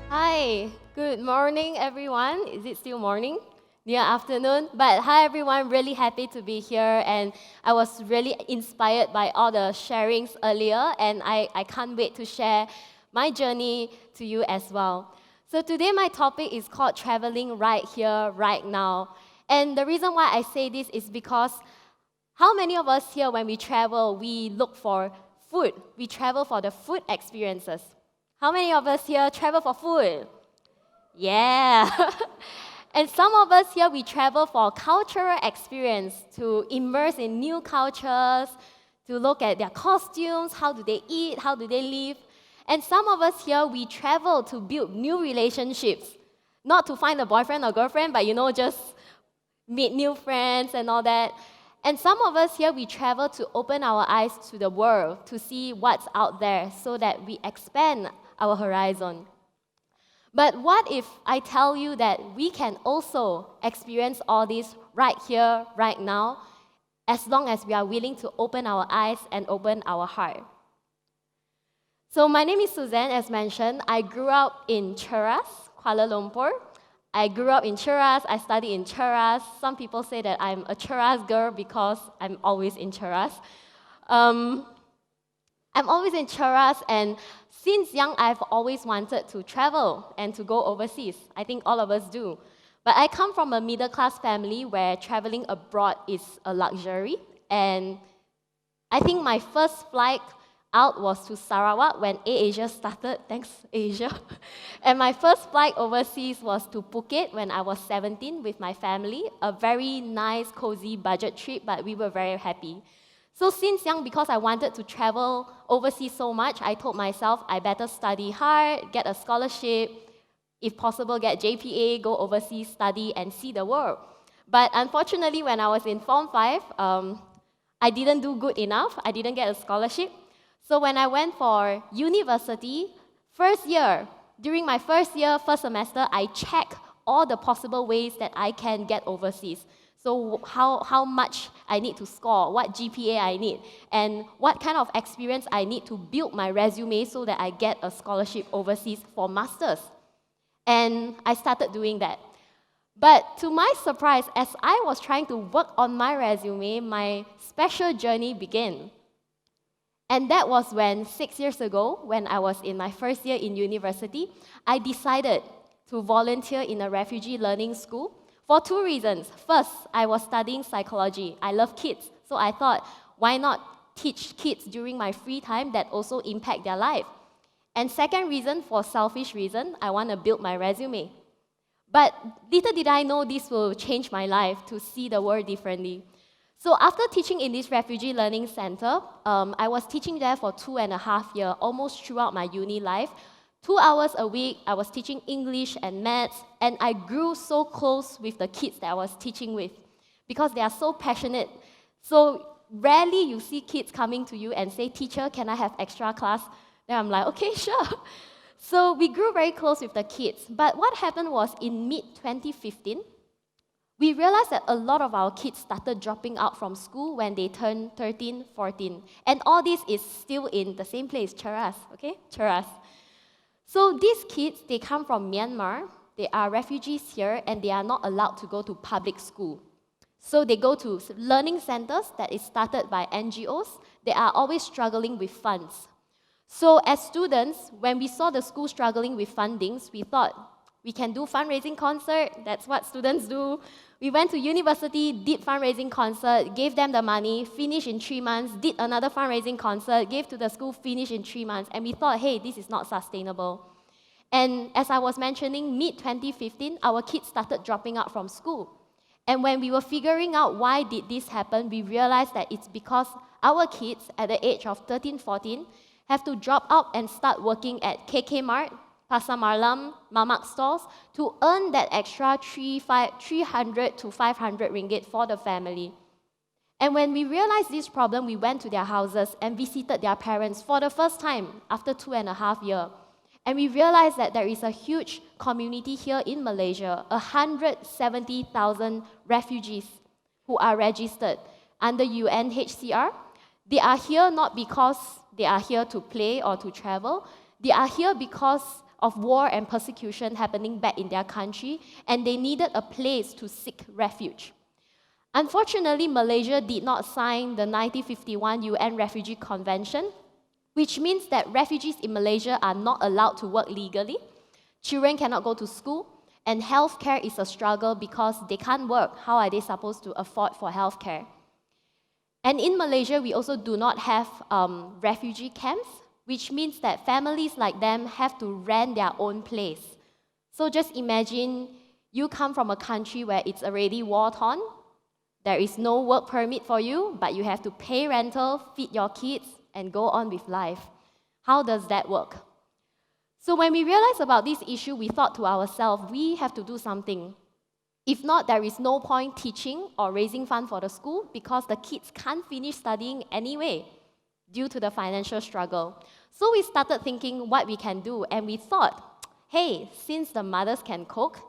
Hi, good morning, everyone. Is it still morning? Near afternoon? But hi, everyone. Really happy to be here, and I was really inspired by all the sharings earlier, and I can't wait to share my journey to you as well. So today, my topic is called traveling right here, right now. And the reason why I say this is because how many of us here, when we travel, we look for food? We travel for the food experiences. How many of us here travel for food? Yeah. And some of us here, we travel for cultural experience, to immerse in new cultures, to look at their costumes, how do they eat, how do they live. And some of us here, we travel to build new relationships, not to find a boyfriend or girlfriend, but just meet new friends and all that. And some of us here, we travel to open our eyes to the world, to see what's out there so that we expand our horizon. But what if I tell you that we can also experience all this right here, right now, as long as we are willing to open our eyes and open our heart? So my name is Suzanne, as mentioned. I grew up in Cheras, Kuala Lumpur. I grew up in Cheras, I studied in Cheras. Some people say that I'm a Cheras girl because I'm always in Cheras. I'm always in Cheras, and since young, I've always wanted to travel and to go overseas. I think all of us do. But I come from a middle-class family where traveling abroad is a luxury. And I think my first flight out was to Sarawak when AirAsia started. Thanks, Asia. And my first flight overseas was to Phuket when I was 17 with my family. A very nice, cozy budget trip, but we were very happy. So since young, because I wanted to travel overseas so much, I told myself I better study hard, get a scholarship, if possible get JPA, go overseas, study, and see the world. But unfortunately, when I was in Form 5, I didn't do good enough. I didn't get a scholarship. So when I went for university, during my first year, first semester, I checked all the possible ways that I can get overseas. So how much I need to score, what GPA I need, and what kind of experience I need to build my resume so that I get a scholarship overseas for masters. And I started doing that. But to my surprise, as I was trying to work on my resume, my special journey began. And that was when 6 years ago, when I was in my first year in university, I decided to volunteer in a refugee learning school for two reasons. First, I was studying psychology. I love kids, so I thought, why not teach kids during my free time that also impact their life? And second reason, for selfish reason, I want to build my resume. But little did I know this will change my life, to see the world differently. So after teaching in this refugee learning center, I was teaching there for 2.5 years, almost throughout my uni life. 2 hours a week, I was teaching English and maths, and I grew so close with the kids that I was teaching with because they are so passionate. So rarely you see kids coming to you and say, "Teacher, can I have extra class?" Then I'm like, "Okay, sure." So we grew very close with the kids. But what happened was in mid-2015, we realized that a lot of our kids started dropping out from school when they turned 13, 14. And all this is still in the same place, Cheras, okay? Cheras. So these kids, they come from Myanmar, they are refugees here, and they are not allowed to go to public school. So they go to learning centers that is started by NGOs. They are always struggling with funds. So as students, when we saw the school struggling with fundings, we thought, we can do fundraising concert, that's what students do. We went to university, did fundraising concert, gave them the money, finished in 3 months, did another fundraising concert, gave to the school, finished in 3 months, and we thought, hey, this is not sustainable. And as I was mentioning, mid-2015, our kids started dropping out from school. And when we were figuring out why did this happen, we realized that it's because our kids at the age of 13, 14 have to drop out and start working at KK Mart, Pasar Malam, Mamak stores to earn that extra 300 to 500 ringgit for the family. And when we realized this problem, we went to their houses and visited their parents for the first time after 2.5 years. And we realized that there is a huge community here in Malaysia, 170,000 refugees who are registered under UNHCR. They are here not because they are here to play or to travel. They are here because of war and persecution happening back in their country, and they needed a place to seek refuge. Unfortunately, Malaysia did not sign the 1951 UN Refugee Convention, which means that refugees in Malaysia are not allowed to work legally. Children cannot go to school, and healthcare is a struggle because they can't work. How are they supposed to afford for healthcare? And in Malaysia, we also do not have refugee camps, which means that families like them have to rent their own place. So just imagine you come from a country where it's already war-torn. There is no work permit for you, but you have to pay rental, feed your kids, and go on with life. How does that work? So when we realized about this issue, we thought to ourselves, we have to do something. If not, there is no point teaching or raising funds for the school because the kids can't finish studying anyway due to the financial struggle. So we started thinking what we can do, and we thought, hey, since the mothers can cook,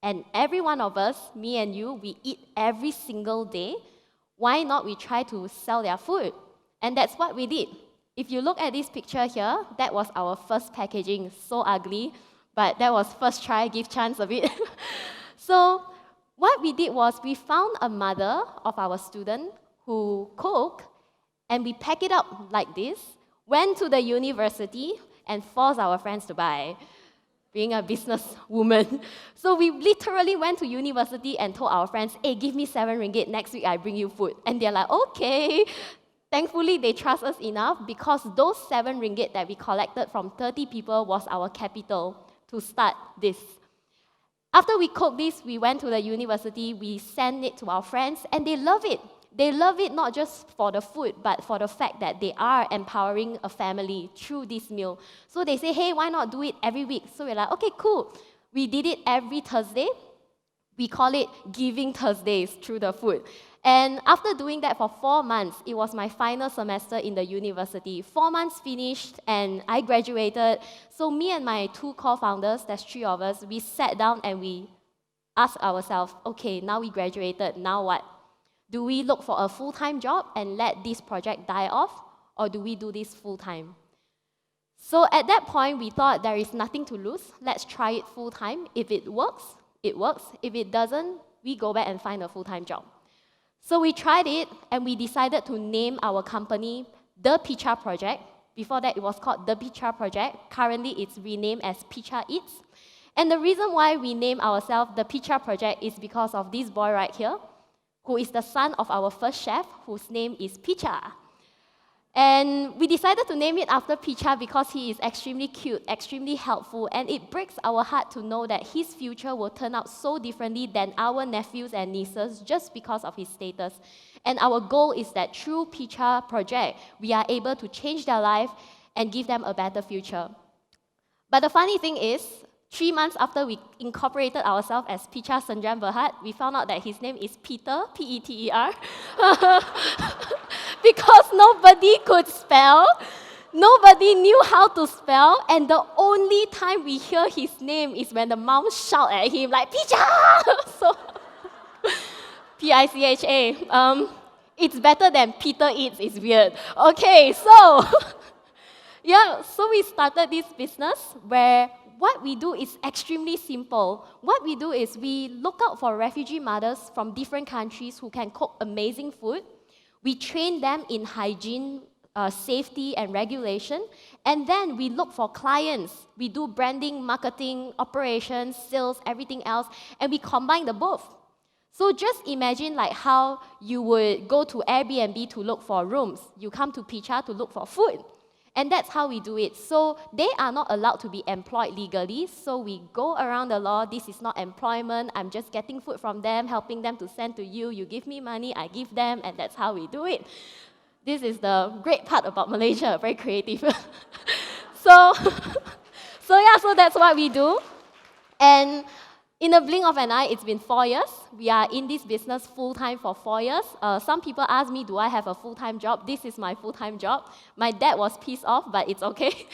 and every one of us, me and you, we eat every single day, why not we try to sell their food? And that's what we did. If you look at this picture here, that was our first packaging. So ugly, but that was first try, give chance a bit. So what we did was we found a mother of our student who cooked, and we packed it up like this, went to the university, and forced our friends to buy, being a businesswoman. So we literally went to university and told our friends, hey, give me 7 ringgit, next week I bring you food. And they're like, okay. Thankfully, they trust us enough because those 7 ringgit that we collected from 30 people was our capital to start this. After we cooked this, we went to the university, we sent it to our friends, and they love it. They love it not just for the food, but for the fact that they are empowering a family through this meal. So they say, hey, why not do it every week? So we're like, okay, cool. We did it every Thursday. We call it Giving Thursdays through the food. And after doing that for 4 months, it was my final semester in the university. 4 months finished, and I graduated. So me and my 2 co-founders, there's 3 of us, we sat down and we asked ourselves, okay, now we graduated, now what? Do we look for a full-time job and let this project die off, or do we do this full-time? So at that point, we thought there is nothing to lose. Let's try it full-time. If it works, it works. If it doesn't, we go back and find a full-time job. So we tried it, and we decided to name our company The Picha Project. Before that, it was called The Picha Project. Currently, it's renamed as Picha Eats. And the reason why we named ourselves The Picha Project is because of this boy right here, who is the son of our first chef, whose name is Picha. And we decided to name it after Picha because he is extremely cute, extremely helpful, and it breaks our heart to know that his future will turn out so differently than our nephews and nieces just because of his status. And our goal is that through Picha Project, we are able to change their life and give them a better future. But the funny thing is, 3 months after we incorporated ourselves as Picha Sendirian Berhad, we found out that his name is Peter, P-E-T-E-R, because nobody could spell, nobody knew how to spell, and the only time we hear his name is when the mom shout at him like, Picha! So, P-I-C-H-A. It's better than Peter Eats, it's weird. Okay, so, yeah, so we started this business where what we do is extremely simple. What we do is we look out for refugee mothers from different countries who can cook amazing food. We train them in hygiene, safety, and regulation. And then we look for clients. We do branding, marketing, operations, sales, everything else, and we combine the both. So just imagine like how you would go to Airbnb to look for rooms. You come to Picha to look for food. And that's how we do it. So they are not allowed to be employed legally. So we go around the law. This is not employment. I'm just getting food from them, helping them to send to you. You give me money, I give them, and that's how we do it. This is the great part about Malaysia, very creative. So that's what we do. And in a blink of an eye, it's been 4 years. We are in this business full-time for 4 years. Some people ask me, do I have a full-time job? This is my full-time job. My dad was pissed off, but it's okay.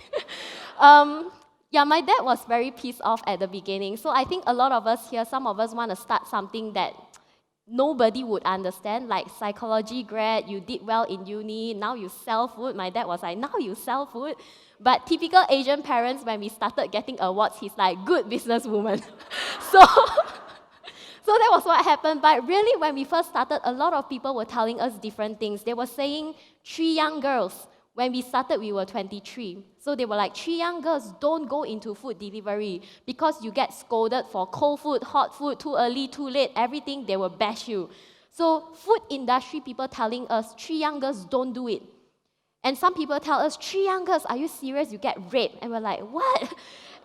Yeah, my dad was very pissed off at the beginning. So I think a lot of us here, some of us want to start something that nobody would understand, like psychology grad, you did well in uni, now you sell food. My dad was like, now you sell food? But typical Asian parents, when we started getting awards, he's like, good businesswoman. so, so that was what happened. But really, when we first started, a lot of people were telling us different things. They were saying, 3 young girls. When we started, we were 23. So they were like, 3 young girls, don't go into food delivery because you get scolded for cold food, hot food, too early, too late, everything, they will bash you. So food industry people telling us, 3 young girls, don't do it. And some people tell us, 3 young girls, are you serious? You get raped. And we're like, what?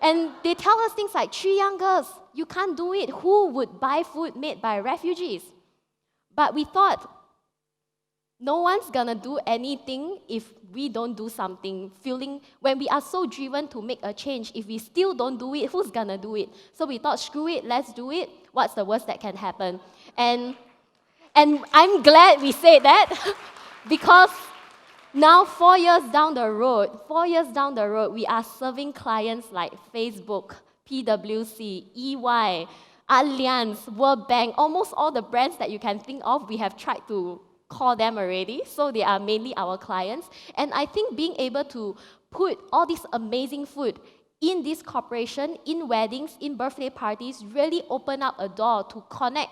And they tell us things like, 3 young girls, you can't do it. Who would buy food made by refugees? But we thought, no one's gonna do anything if we don't do something. When we are so driven to make a change, if we still don't do it, who's gonna do it? So we thought, screw it, let's do it. What's the worst that can happen? And I'm glad we said that because now 4 years down the road, we are serving clients like Facebook, PwC, EY, Allianz, World Bank, almost all the brands that you can think of, we have tried to call them already, so they are mainly our clients. And I think being able to put all this amazing food in this corporation, in weddings, in birthday parties, really open up a door to connect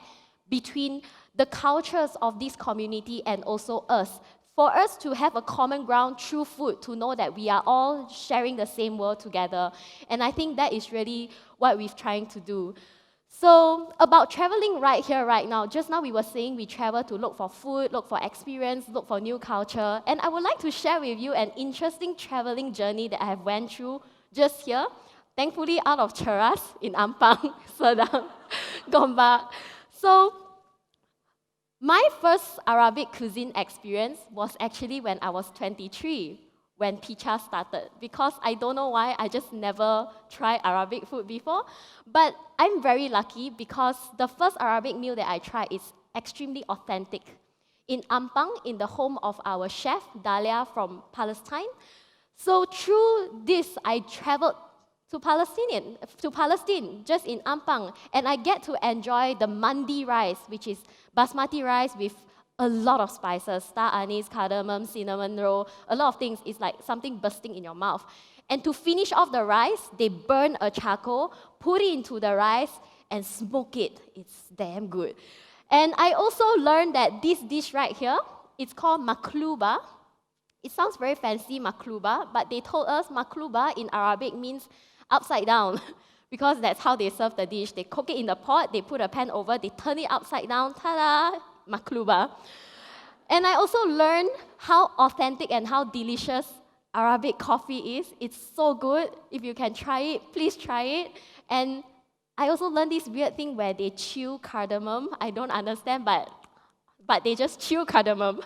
between the cultures of this community and also us. For us to have a common ground through food, to know that we are all sharing the same world together. And I think that is really what we're trying to do. So about traveling right here, right now, just now we were saying we travel to look for food, look for experience, look for new culture. And I would like to share with you an interesting traveling journey that I have went through just here. Thankfully, out of Cheras in Ampang, Sedang, Gombak. So my first Arabic cuisine experience was actually when I was 23, when Picha started, because I don't know why, I just never tried Arabic food before. But I'm very lucky because the first Arabic meal that I tried is extremely authentic. In Ampang, in the home of our chef, Dalia from Palestine. So through this, I traveled to Palestine, just in Ampang, and I get to enjoy the mandi rice, which is basmati rice with a lot of spices, star anise, cardamom, cinnamon roll, a lot of things. It's like something bursting in your mouth. And to finish off the rice, they burn a charcoal, put it into the rice, and smoke it. It's damn good. And I also learned that this dish right here, it's called Maklouba. It sounds very fancy, Maklouba, but they told us Maklouba in Arabic means upside down, because that's how they serve the dish. They cook it in the pot, they put a pan over, they turn it upside down, ta-da, Maklouba. And I also learned how authentic and how delicious Arabic coffee is. It's so good. If you can try it, please try it. And I also learned this weird thing where they chew cardamom. I don't understand, but they just chew cardamom.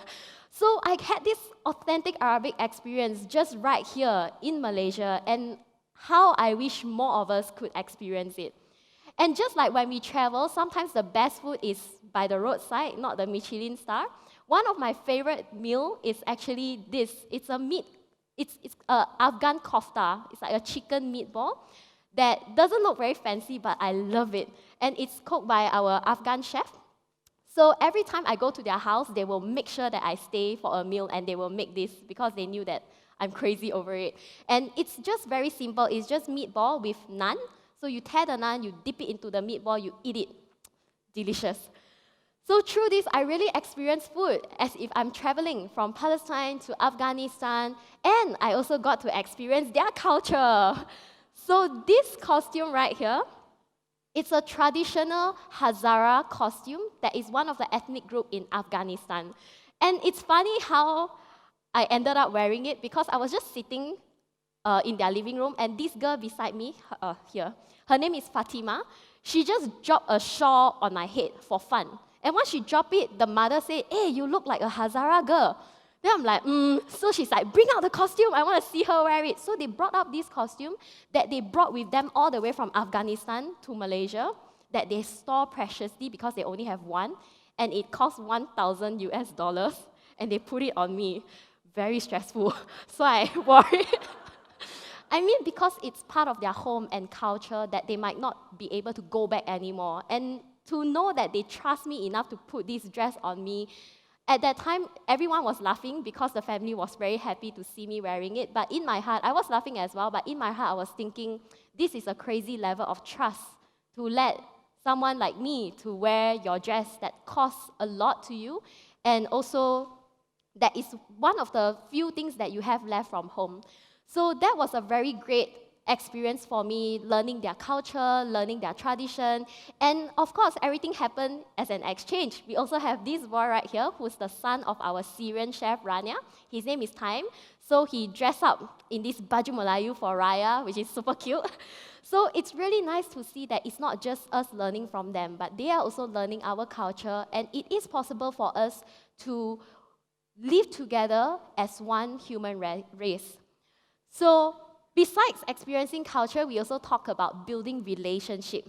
So I had this authentic Arabic experience just right here in Malaysia, and how I wish more of us could experience it. And just like when we travel, sometimes the best food is by the roadside, not the Michelin star. One of my favorite meal is actually this. It's a Afghan kofta. It's like a chicken meatball that doesn't look very fancy, but I love it. And it's cooked by our Afghan chef. So every time I go to their house, they will make sure that I stay for a meal, and they will make this because they knew that I'm crazy over it. And it's just very simple. It's just meatball with naan. So you tear the naan, you dip it into the meatball, you eat it. Delicious. So through this, I really experienced food as if I'm traveling from Palestine to Afghanistan, and I also got to experience their culture. So this costume right here, it's a traditional Hazara costume that is one of the ethnic group in Afghanistan. And it's funny how I ended up wearing it because I was just sitting in their living room, and this girl beside me, here, her name is Fatima. She just dropped a shawl on my head for fun. And once she dropped it, the mother said, "Hey, you look like a Hazara girl." Then I'm like, So she's like, "Bring out the costume, I want to see her wear it." So they brought up this costume that they brought with them all the way from Afghanistan to Malaysia, that they store preciously because they only have one, and it cost $1,000, and they put it on me. Very stressful. So I wore it. I mean, because it's part of their home and culture that they might not be able to go back anymore. And to know that they trust me enough to put this dress on me. At that time, everyone was laughing because the family was very happy to see me wearing it. But in my heart, I was laughing as well, but in my heart, I was thinking, this is a crazy level of trust to let someone like me to wear your dress that costs a lot to you, and also that is one of the few things that you have left from home. So that was a very great experience for me, learning their culture, learning their tradition, and of course, everything happened as an exchange. We also have this boy right here, who's the son of our Syrian chef, Rania. His name is Time, so he dressed up in this baju Melayu for Raya, which is super cute. So it's really nice to see that it's not just us learning from them, but they are also learning our culture, and it is possible for us to live together as one human race. So besides experiencing culture, we also talk about building relationship.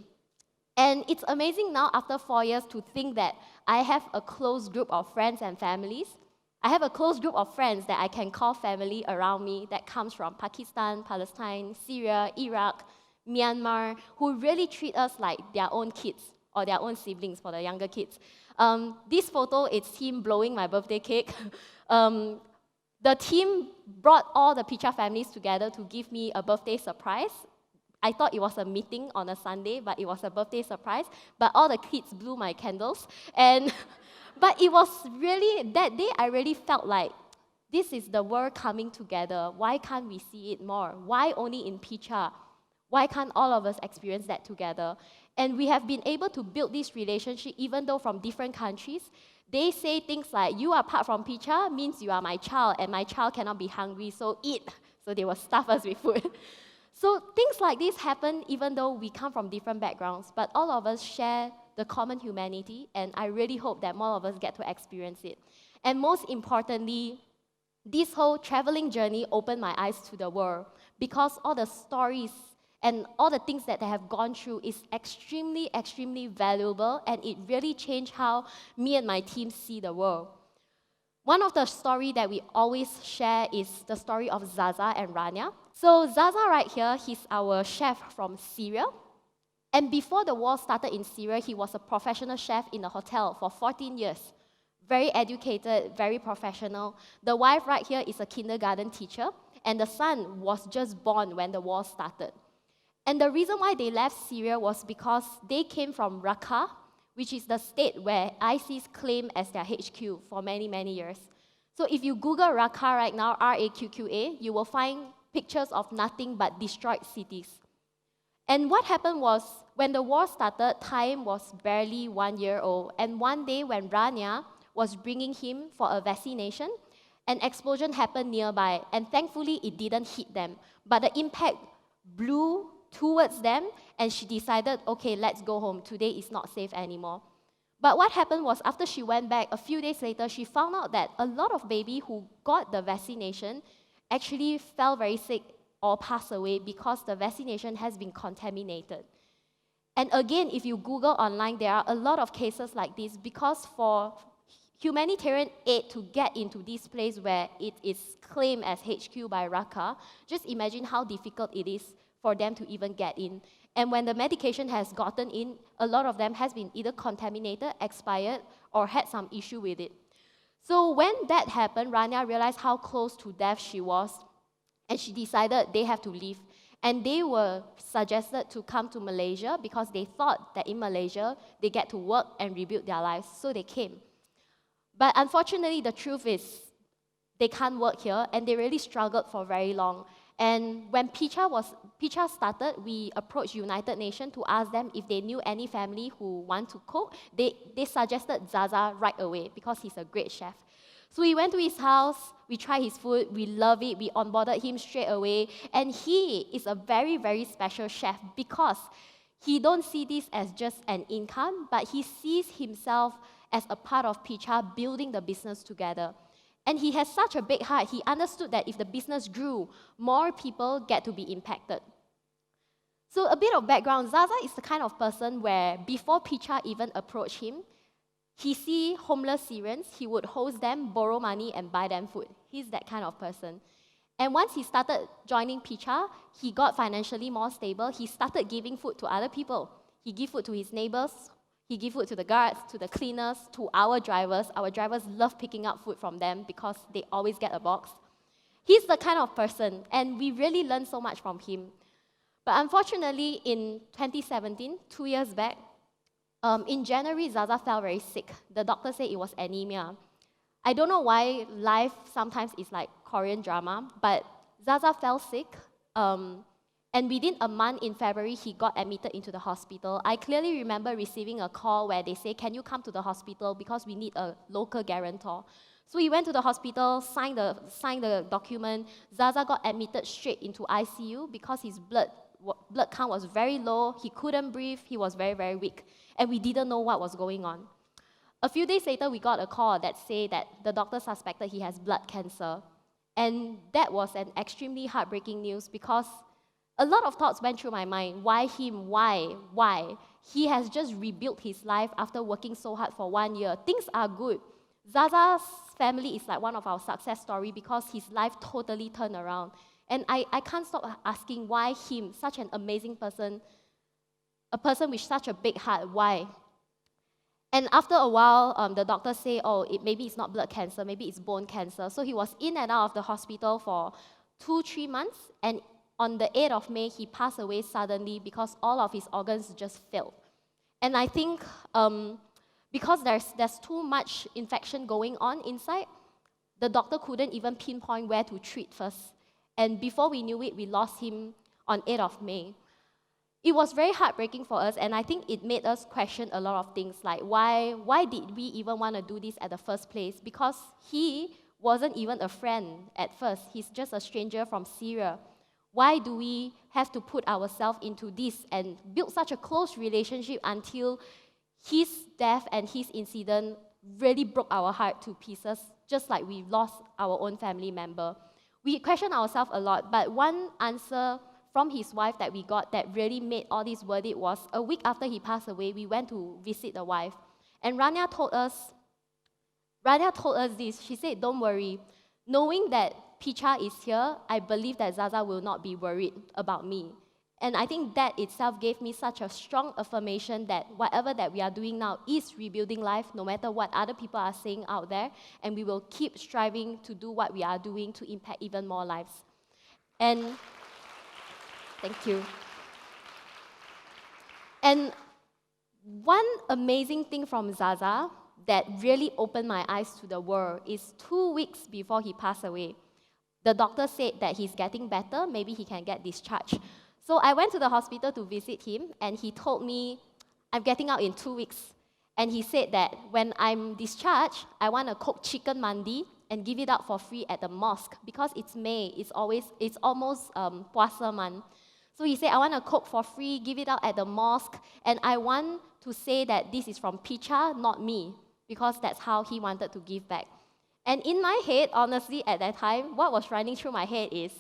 And it's amazing now, after 4 years, to think that I have a close group of friends and families. I have a close group of friends that I can call family around me that comes from Pakistan, Palestine, Syria, Iraq, Myanmar, who really treat us like their own kids or their own siblings for the younger kids. This photo, it's him blowing my birthday cake. The team brought all the Picha families together to give me a birthday surprise. I thought it was a meeting on a Sunday, but it was a birthday surprise. But all the kids blew my candles. But it was really, that day I really felt like, this is the world coming together. Why can't we see it more? Why only in Picha? Why can't all of us experience that together? And we have been able to build this relationship even though from different countries. They say things like, you are part from Picha means you are my child, and my child cannot be hungry, so eat. So they will stuff us with food. So things like this happen even though we come from different backgrounds, but all of us share the common humanity, and I really hope that more of us get to experience it. And most importantly, this whole traveling journey opened my eyes to the world, because all the stories and all the things that they have gone through is extremely, extremely valuable, and it really changed how me and my team see the world. One of the stories that we always share is the story of Zaza and Rania. So Zaza right here, he's our chef from Syria. And before the war started in Syria, he was a professional chef in a hotel for 14 years. Very educated, very professional. The wife right here is a kindergarten teacher, and the son was just born when the war started. And the reason why they left Syria was because they came from Raqqa, which is the state where ISIS claimed as their HQ for many, many years. So if you Google Raqqa right now, R-A-Q-Q-A, you will find pictures of nothing but destroyed cities. And what happened was, when the war started, Time was barely 1 year old. And one day when Rania was bringing him for a vaccination, an explosion happened nearby. And thankfully, it didn't hit them. But the impact blew towards them, and she decided, okay, let's go home. Today is not safe anymore. But what happened was, after she went back, a few days later, she found out that a lot of babies who got the vaccination actually fell very sick or passed away because the vaccination has been contaminated. And again, if you Google online, there are a lot of cases like this, because for humanitarian aid to get into this place where it is claimed as HQ by Raqqa, just imagine how difficult it is for them to even get in. And when the medication has gotten in, a lot of them has been either contaminated, expired, or had some issue with it. So when that happened, Rania realized how close to death she was, and she decided they have to leave. And they were suggested to come to Malaysia because they thought that in Malaysia, they get to work and rebuild their lives, so they came. But unfortunately, the truth is, they can't work here, and they really struggled for very long. And when Picha started, we approached United Nations to ask them if they knew any family who want to cook. They suggested Zaza right away because he's a great chef. So we went to his house, we tried his food, we love it, we onboarded him straight away. And he is a very, very special chef because he don't see this as just an income, but he sees himself as a part of Picha building the business together. And he has such a big heart. He understood that if the business grew, more people get to be impacted. So a bit of background, Zaza is the kind of person where before Picha even approached him, he see homeless Syrians, he would host them, borrow money, and buy them food. He's that kind of person. And once he started joining Picha, he got financially more stable. He started giving food to other people. He gave food to his neighbors. He gives food to the guards, to the cleaners, to our drivers. Our drivers love picking up food from them because they always get a box. He's the kind of person, and we really learn so much from him. But unfortunately, in 2017, 2 years back, in January, Zaza fell very sick. The doctor said it was anemia. I don't know why life sometimes is like Korean drama, but Zaza fell sick, and within a month in February, he got admitted into the hospital. I clearly remember receiving a call where they say, "Can you come to the hospital because we need a local guarantor?" So we went to the hospital, signed the document. Zaza got admitted straight into ICU because his blood count was very low. He couldn't breathe. He was very, very weak. And we didn't know what was going on. A few days later, we got a call that said that the doctor suspected he has blood cancer. And that was an extremely heartbreaking news because a lot of thoughts went through my mind. Why him? Why? Why? He has just rebuilt his life after working so hard for 1 year. Things are good. Zaza's family is like one of our success stories because his life totally turned around. And I can't stop asking why him, such an amazing person, a person with such a big heart, why? And after a while, the doctor said, maybe it's not blood cancer, maybe it's bone cancer. So he was in and out of the hospital for 2-3 months, and on the 8th of May, he passed away suddenly because all of his organs just failed. And I think because there's too much infection going on inside, the doctor couldn't even pinpoint where to treat first. And before we knew it, we lost him on 8th of May. It was very heartbreaking for us, and I think it made us question a lot of things, like why did we even want to do this at the first place? Because he wasn't even a friend at first. He's just a stranger from Syria. Why do we have to put ourselves into this and build such a close relationship until his death and his incident really broke our heart to pieces, just like we lost our own family member? We question ourselves a lot, but one answer from his wife that we got that really made all this worth it was a week after he passed away, we went to visit the wife. And Rania told us this. She said, "Don't worry. Knowing that Picha is here, I believe that Zaza will not be worried about me." And I think that itself gave me such a strong affirmation that whatever that we are doing now is rebuilding life, no matter what other people are saying out there, and we will keep striving to do what we are doing to impact even more lives. And thank you. And one amazing thing from Zaza that really opened my eyes to the world is 2 weeks before he passed away, the doctor said that he's getting better, maybe he can get discharged. So I went to the hospital to visit him, and he told me, "I'm getting out in 2 weeks." And he said that when I'm discharged, I want to cook chicken mandi and give it out for free at the mosque because it's May, it's almost Puasa month. So he said, "I want to cook for free, give it out at the mosque, and I want to say that this is from Picha, not me," because that's how he wanted to give back. And in my head, honestly, at that time, what was running through my head is,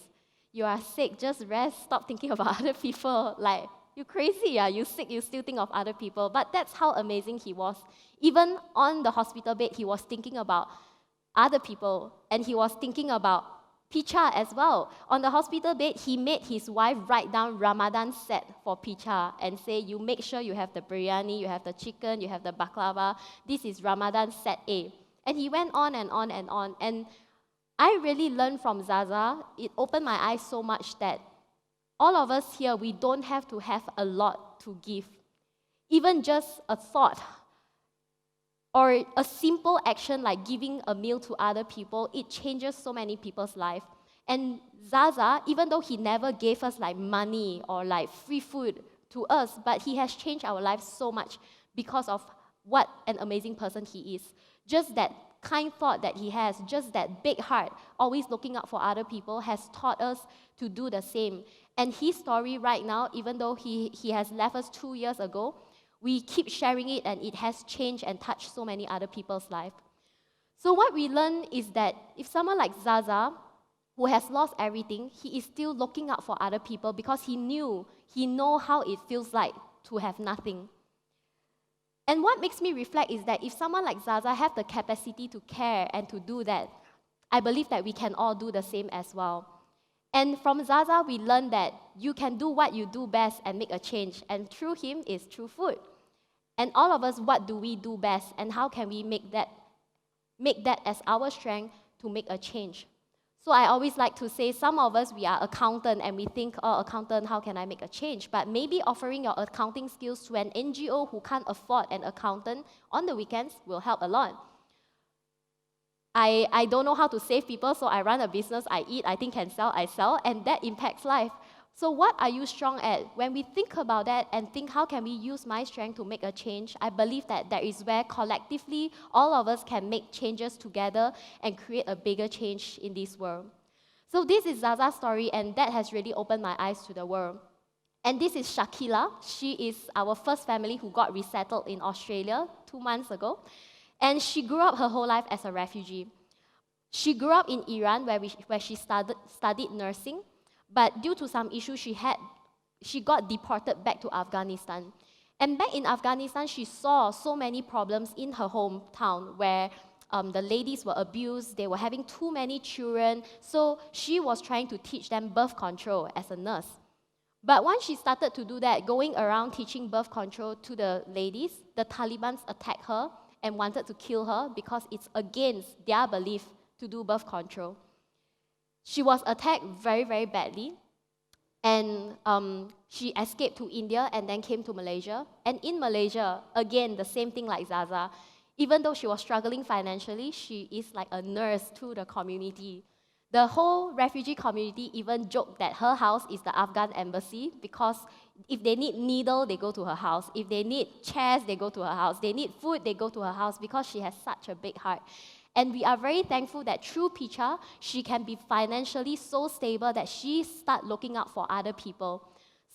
you are sick, just rest, stop thinking about other people. Like, you crazy, yeah? You sick, you still think of other people. But that's how amazing he was. Even on the hospital bed, he was thinking about other people, and he was thinking about Picha as well. On the hospital bed, he made his wife write down Ramadan set for Picha and say, "You make sure you have the biryani, you have the chicken, you have the baklava. This is Ramadan set A." And he went on and on and on. And I really learned from Zaza. It opened my eyes so much that all of us here, we don't have to have a lot to give. Even just a thought or a simple action like giving a meal to other people, it changes so many people's life. And Zaza, even though he never gave us like money or like free food to us, but he has changed our lives so much because of what an amazing person he is. Just that kind thought that he has, just that big heart, always looking out for other people, has taught us to do the same. And his story right now, even though he has left us 2 years ago, we keep sharing it, and it has changed and touched so many other people's lives. So what we learn is that if someone like Zaza, who has lost everything, he is still looking out for other people because he knows how it feels like to have nothing. And what makes me reflect is that if someone like Zaza have the capacity to care and to do that, I believe that we can all do the same as well. And from Zaza, we learned that you can do what you do best and make a change. And through him is through food. And all of us, what do we do best? And how can we make that as our strength to make a change? So I always like to say, some of us, we are accountant and we think, oh, accountant, how can I make a change? But maybe offering your accounting skills to an NGO who can't afford an accountant on the weekends will help a lot. I don't know how to save people, so I run a business, I eat, I think can sell, I sell, and that impacts life. So what are you strong at? When we think about that and think, how can we use my strength to make a change? I believe that that is where collectively all of us can make changes together and create a bigger change in this world. So this is Zaza's story, and that has really opened my eyes to the world. And this is Shakila. She is our first family who got resettled in Australia 2 months ago. And she grew up her whole life as a refugee. She grew up in Iran where she studied nursing. But due to some issues she got deported back to Afghanistan. And back in Afghanistan, she saw so many problems in her hometown where the ladies were abused, they were having too many children, so she was trying to teach them birth control as a nurse. But once she started to do that, going around teaching birth control to the ladies, the Taliban attacked her and wanted to kill her because it's against their belief to do birth control. She was attacked very, very badly, and she escaped to India and then came to Malaysia. And in Malaysia, again, the same thing like Zaza. Even though she was struggling financially, she is like a nurse to the community. The whole refugee community even joked that her house is the Afghan embassy because if they need needle, they go to her house. If they need chairs, they go to her house. They need food, they go to her house because she has such a big heart. And we are very thankful that through Picha, she can be financially so stable that she start looking out for other people.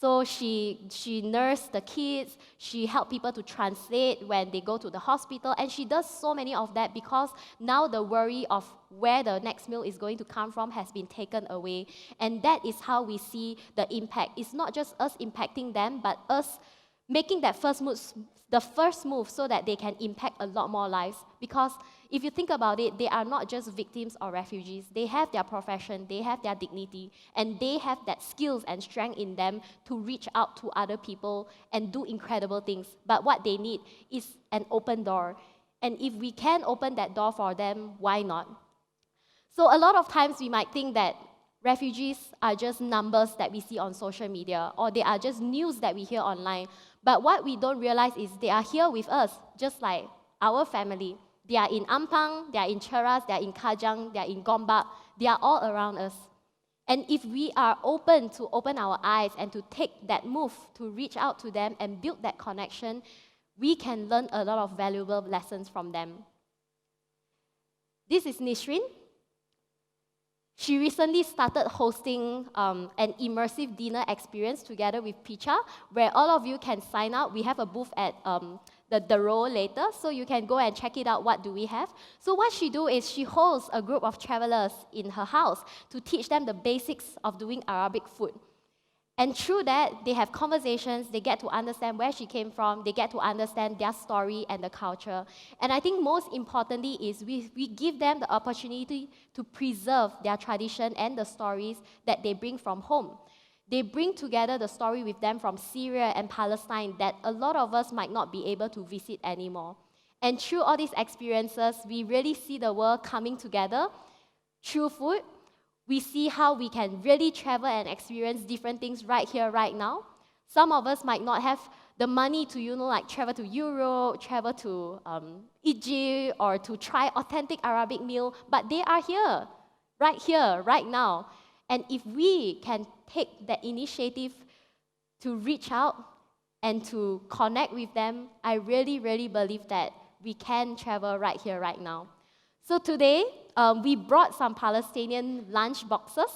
So she nursed the kids, she helped people to translate when they go to the hospital, and she does so many of that because now the worry of where the next meal is going to come from has been taken away. And that is how we see the impact. It's not just us impacting them, but us making that first move so that they can impact a lot more lives. Because if you think about it, they are not just victims or refugees. They have their profession, they have their dignity, and they have that skills and strength in them to reach out to other people and do incredible things. But what they need is an open door. And if we can open that door for them, why not? So a lot of times we might think that refugees are just numbers that we see on social media, or they are just news that we hear online. But what we don't realize is they are here with us, just like our family. They are in Ampang, they are in Cheras, they are in Kajang, they are in Gombak. They are all around us. And if we are open to open our eyes and to take that move to reach out to them and build that connection, we can learn a lot of valuable lessons from them. This is Nishrin. She recently started hosting an immersive dinner experience together with Picha, where all of you can sign up. We have a booth at the row later, so you can go and check it out, what do we have. So what she do is she hosts a group of travelers in her house to teach them the basics of doing Arabic food. And through that, they have conversations, they get to understand where she came from, they get to understand their story and the culture. And I think most importantly is we give them the opportunity to preserve their tradition and the stories that they bring from home. They bring together the story with them from Syria and Palestine that a lot of us might not be able to visit anymore. And through all these experiences, we really see the world coming together through food. We see how we can really travel and experience different things right here, right now. Some of us might not have the money to, like travel to Europe, travel to Egypt, or to try authentic Arabic meal, but they are here, right now. And if we can take that initiative to reach out and to connect with them, I really, really believe that we can travel right here, right now. So today, we brought some Palestinian lunch boxes,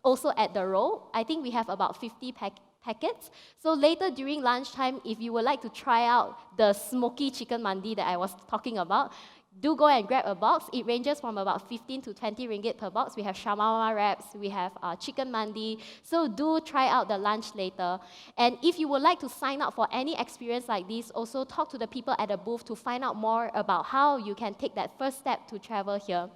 also at the row. I think we have about 50 packets. So later during lunchtime, if you would like to try out the smoky chicken mandi that I was talking about, do go and grab a box. It ranges from about 15 to 20 ringgit per box. We have shawarma wraps, we have chicken mandi. So do try out the lunch later. And if you would like to sign up for any experience like this, also talk to the people at the booth to find out more about how you can take that first step to travel here.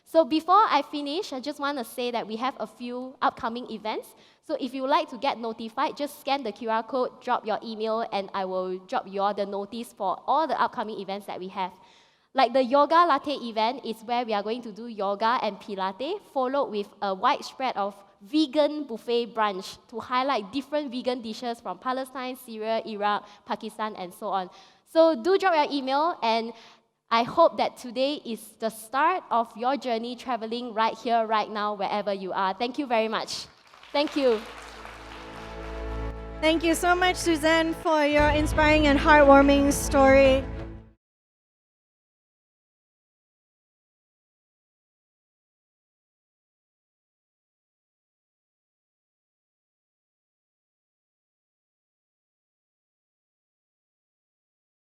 So before I finish, I just want to say that we have a few upcoming events. So if you would like to get notified, just scan the QR code, drop your email, and I will drop you all the notice for all the upcoming events that we have. Like the yoga latte event is where we are going to do yoga and Pilates, followed with a wide spread of vegan buffet brunch to highlight different vegan dishes from Palestine, Syria, Iraq, Pakistan, and so on. So do drop your email, and I hope that today is the start of your journey traveling right here, right now, wherever you are. Thank you very much. Thank you. Thank you so much, Suzanne, for your inspiring and heartwarming story.